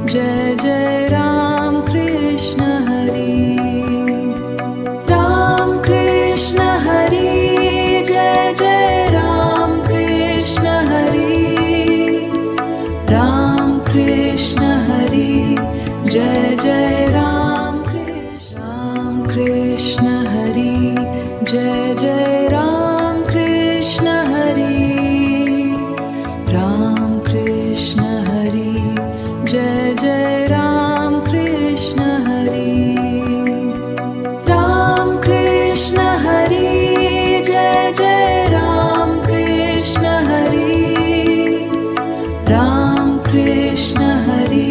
A: Jai Jai Ram Krishna Hari Ram Krishna Hari Jai Jai Ram Krishna Hari Ram Krishna Hari Jai Jai Ram Krishna Hari Jai Jai Ram Krishna Hari Ram Krishna Hari Jai Jai Ram Krishna Hari Ram Krishna Hari Jai Jai Ram Krishna Hari Ram Krishna Hari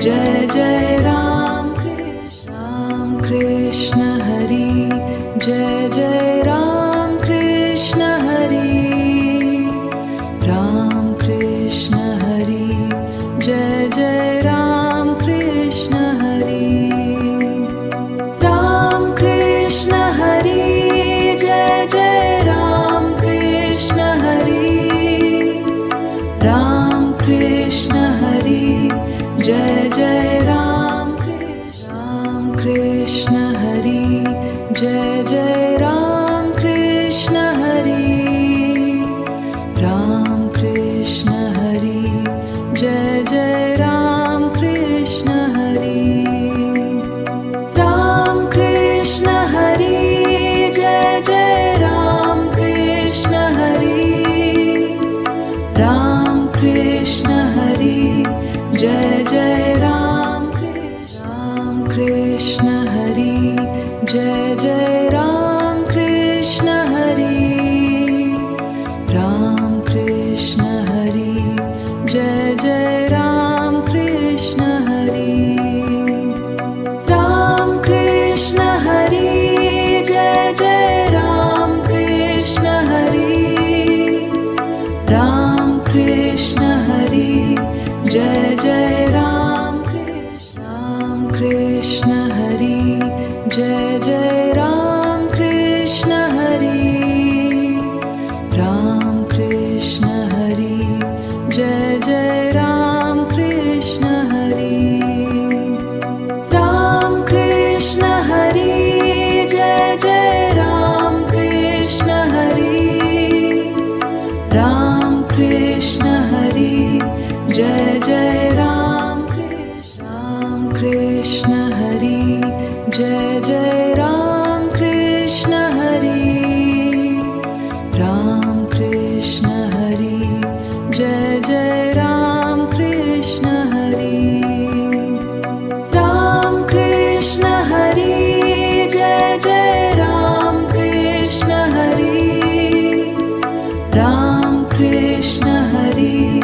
A: Jai Jai Ram Krishna Hari Jai Jai Ram Krishna Hari Ram Krishna Hari Jai Jai Ram Krishna Hari Ram Krishna Hari Jai Jai Ram Krishna Hari Ram Krishna Hari Jai Jai Ram Krishna Hari Jai Jai Ram Krishna Hari Ram Krishna Hari Jai Jai Ram Krishna Hari Ram Krishna Hari Jai Jai Ram Krishna Hari Ram Krishna Hari Jai Jai Ram Krishna Hari Jai Jai Ram Krishna Hari Ram Krishna Hari Jai Jai Ram Krishna Hari Ram Krishna Hari Jai Jai Ram Krishna Hari Ram Krishna Hari Jai Jai Ram Krishna Hari Jai Jai Ram Krishna Hari Ram Krishna Hari Jai Jai Ram Krishna Hari Ram Krishna Hari Jai Jai Ram Krishna Hari Ram Krishna Hari Jai Jai Ram Krishna Hari Ram Krishna Hari Jai Jai Ram Krishna Hari Ram Krishna Hari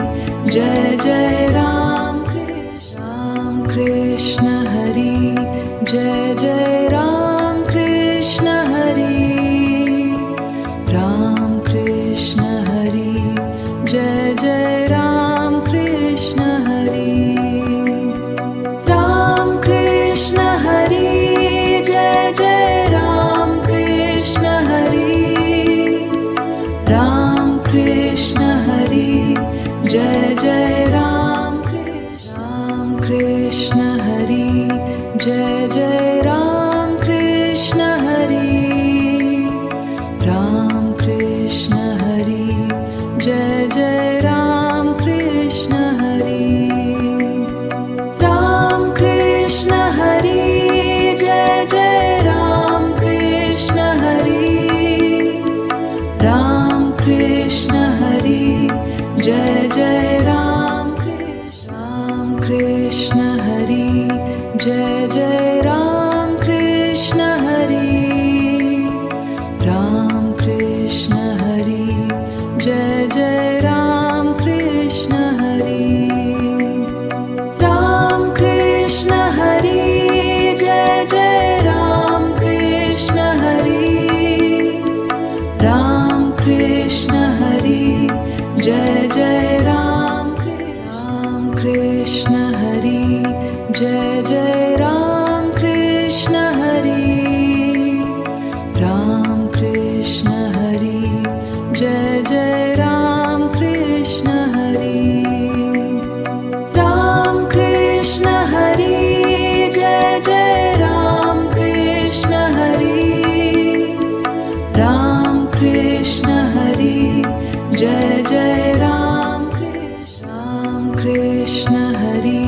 A: Jai Jai Ram Krishna Hari Jai Jai Ram Krishna Hari Ram Krishna Hari Jai Jai Ram Krishna Hari Ram Krishna Hari Jai Jai Ram Krishna Hari Ram Krishna Hari Jai Jai Ram Krishna Hari Jai Jai Ram Krishna Hari Ram Krishna Hari Jai Jai Ram Krishna Hari Ram Krishna Hari Jai Jai Ram Krishna Hari Ram Krishna Hari Jai Jai Ram Krishna Hari Jai Jai Ram Krishna Hari Ram Krishna Hari Jai Jai Ram Krishna Hari Ram Krishna Hari Jai Jai Ram Krishna Hari Ram Krishna Hari Jai Jai Ram Krishna Hari Jai Jai Ram Krishna Hari Ram Krishna Hari Jai Jai Ram Krishna Hari Ram Krishna Hari Jai Jai Ram Krishna Hari Ram Krishna Hari Jai Jai Ram Krishna Hari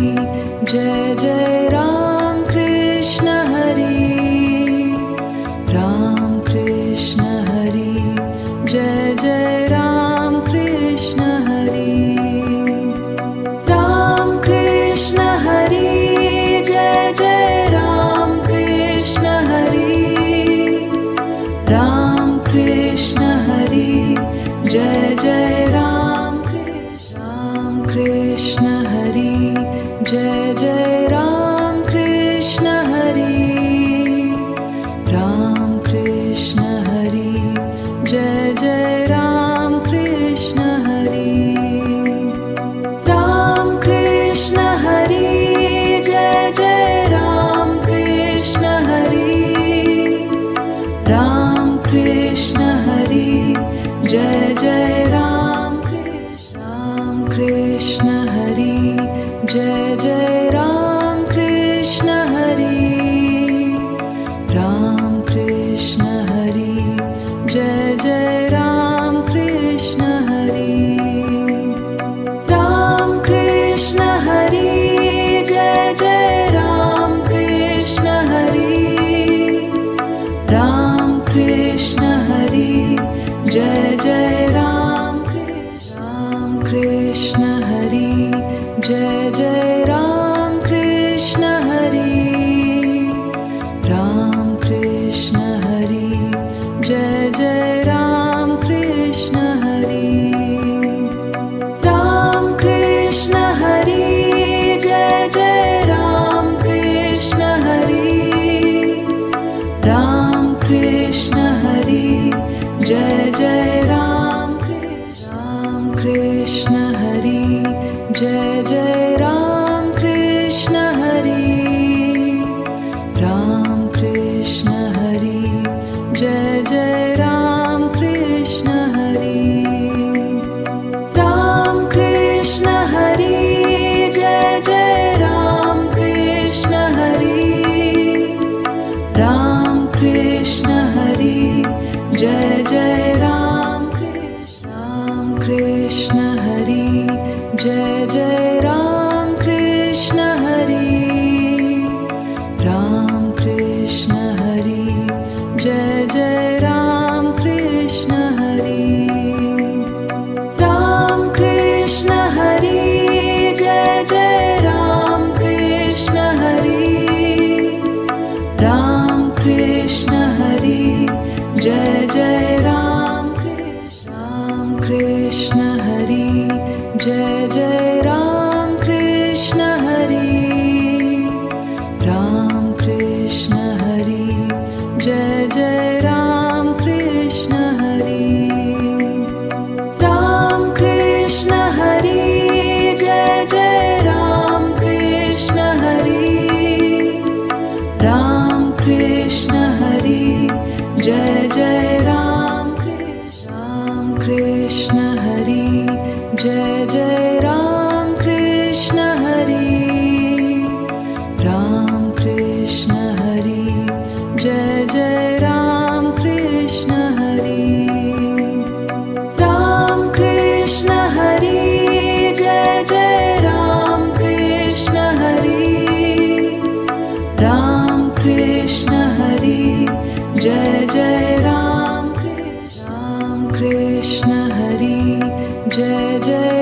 A: Jai Jai Ram Krishna Hari Ram Krishna Hari Jai Jai Ram Krishna Hari Ram Krishna Hari Jai Jai Ram Krishna Hari Ram Krishna Hari Jai Jai Ram Krishna Hari Jai Jai Ram Krishna Hari Ram Krishna Hari Jai Jai Ram Krishna Hari Ram Krishna Hari Jai Jai Ram Krishna Hari Ram Krishna Hari Jai Jai Ram Krishna Hari Jai Jai Ram Krishna Hari Ram Krishna Hari Jai Jai Ram Krishna Hari Ram Krishna Hari Jai Jai Ram Krishna Hari Ram Krishna Hari Jai Jai Ram Krishna Hari Jai Jai Ram Krishna Hari Ram Krishna Hari Jai Jai Ram Krishna Hari Ram Krishna Hari Jai Jai Ram Krishna Hari Ram Krishna Hari Jai Jai Ram Krishna Hari Jai Jai Ram Krishna Hari Ram Krishna Hari Jai Jai Ram Krishna Hari Ram Krishna Hari Jai Jai Ram Krishna Hari Ram Krishna Hari Jai Jai Ram Krishna Hari Jai Jai Ram Krishna Hari Ram Krishna Krishna Hari, Jai Jai Ram Krishna Hari, Jai Jai Ram Krishna Hari, Ram Krishna Hari, Jai Jai Ram Krishna Hari, Ram Krishna Hari, Jai Jai Ram Krishna Hari, Ram Krishna Hari, Jai Jai Ram Krishna Hari, Jai Jai Ram Krishna Hari, Ram Krishna Hari, Jai Jai Ram Krishna Hari, Ram Krishna Hari, Jai Jai Ram Krishna Hari, Ram Krishna Hari, Jai Jai Ram Krishna Hari, Jai Jai